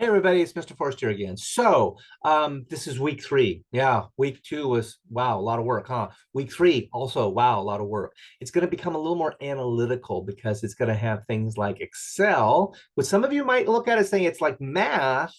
Hey everybody, it's Mr. Forrest here again. This is week 3. Yeah, week 2 was wow, a lot of work, huh? Week 3 also wow, a lot of work. It's going to become a little more analytical because it's going to have things like Excel, which some of you might look at it saying it's like math.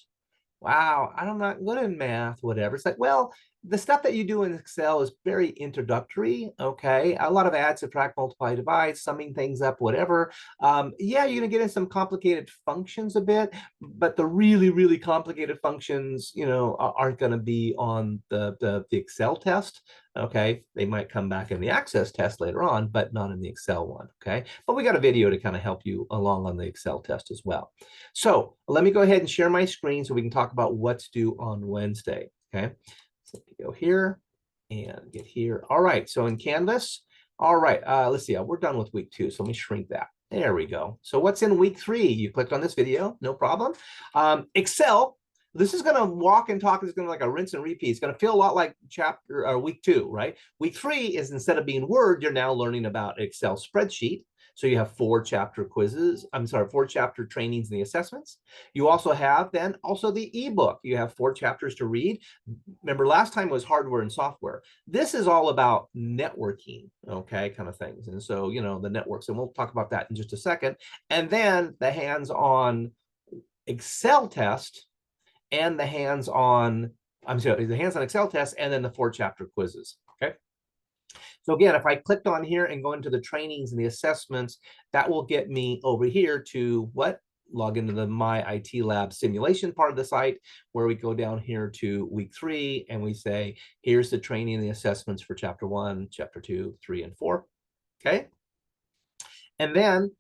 Wow, I'm not good in math, whatever. It's like, well, the stuff that you do in Excel is very introductory, okay? A lot of add, subtract, multiply, divide, summing things up, whatever. Yeah, you're gonna get in some complicated functions a bit, but the really, really complicated functions, aren't gonna be on the Excel test, okay? They might come back in the Access test later on, but not in the Excel one, okay? But we got a video to kind of help you along on the Excel test as well. So let me go ahead and share my screen so we can talk about what's due on Wednesday, okay? So let me go here and get here. All right, so in Canvas, all right, let's see, we're done with week 2, so let me shrink that. There we go. So what's in week 3? You clicked on this video, no problem. Excel, this is going to walk and talk. It's going to like a rinse and repeat. It's going to feel a lot like week 2, right? Week 3 is instead of being Word, you're now learning about Excel spreadsheet. So you have 4 chapter quizzes. 4 chapter trainings and the assessments. You also have then also the ebook. You have 4 chapters to read. Remember, last time was hardware and software. This is all about networking, okay, kind of things. And so, the networks, and we'll talk about that in just a second. And then the hands-on Excel test and the hands-on Excel test, and then the 4 chapter quizzes, okay? So again, if I clicked on here and go into the trainings and the assessments, that will get me over here to what? Log into the My IT Lab simulation part of the site, where we go down here to week 3 and we say, here's the training and the assessments for chapter 1, chapter 2, 3, and 4. Okay. And then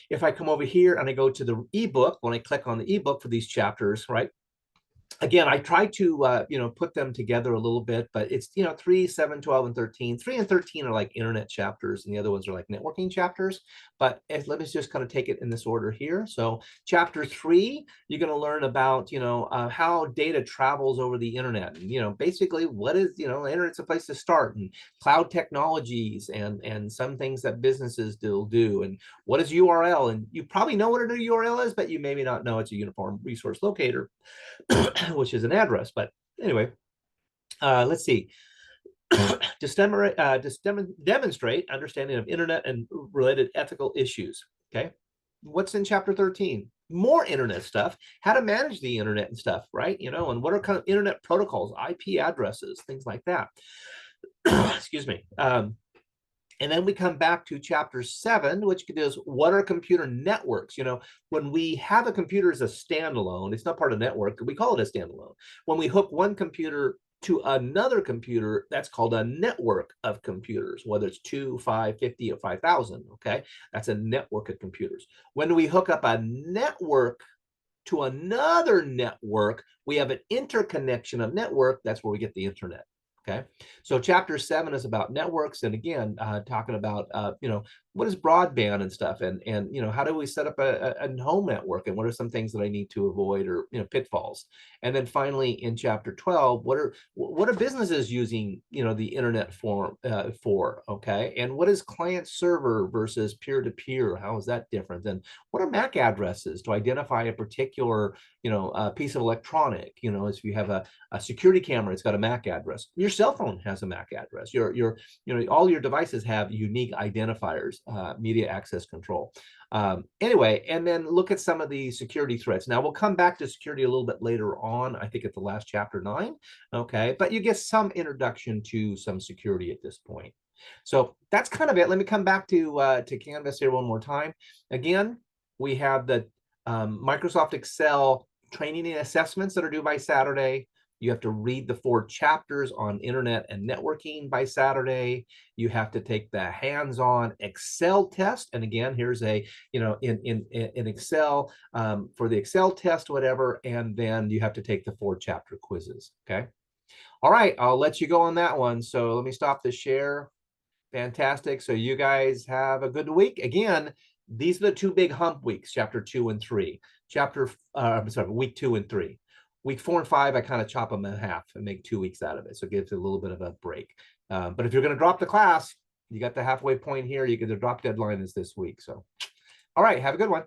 if I come over here and I go to the ebook, when I click on the ebook for these chapters, right? Again, I try to put them together a little bit, but it's 3, 7, 12, and 13. 3 and 13 are like internet chapters, and the other ones are like networking chapters. But let me just kind of take it in this order here. So chapter 3, you're going to learn about how data travels over the internet, and basically what is the internet's a place to start, and cloud technologies, and some things that businesses do, and what is URL, and you probably know what a URL is, but you maybe not know it's a uniform resource locator. Which is an address. But anyway, let's see. Demonstrate understanding of internet and related ethical issues. Okay. What's in chapter 13? More internet stuff, how to manage the internet and stuff, right? And what are kind of internet protocols, IP addresses, things like that. Excuse me. And then we come back to chapter 7, which is what are computer networks? When we have a computer as a standalone, it's not part of a network. We call it a standalone. When we hook one computer to another computer, that's called a network of computers, whether it's 2, 5, 50, or 5,000. Okay, that's a network of computers. When we hook up a network to another network, we have an interconnection of network. That's where we get the internet. Okay, so chapter 7 is about networks, and again, talking about what is broadband and stuff, and how do we set up a home network, and what are some things that I need to avoid, or pitfalls. And then finally in chapter 12, what are businesses using the internet for, okay, and what is client server versus peer-to-peer? How is that different? And what are MAC addresses to identify a particular piece of electronic? If you have a security camera, it's got a MAC address. Your cell phone has a MAC address. All your devices have unique identifiers, media access control. Anyway, and then look at some of the security threats. Now we'll come back to security a little bit later on, I think at the last chapter 9. Okay, but you get some introduction to some security at this point. So that's kind of it. Let me come back to Canvas here one more time. Again, we have the Microsoft Excel training and assessments that are due by Saturday. You have to read the 4 chapters on internet and networking by Saturday. You have to take the hands-on Excel test. And again, here's a, in Excel for the Excel test, whatever. And then you have to take the 4 chapter quizzes. Okay. All right. I'll let you go on that one. So let me stop the share. Fantastic. So you guys have a good week. Again, these are the 2 big hump weeks, chapter 2 and 3. Week 2 and 3. Week 4 and 5, I kind of chop them in half and make 2 weeks out of it. So it gives it a little bit of a break. But if you're going to drop the class, you got the halfway point here. You get the drop deadline is this week. So, all right, have a good one.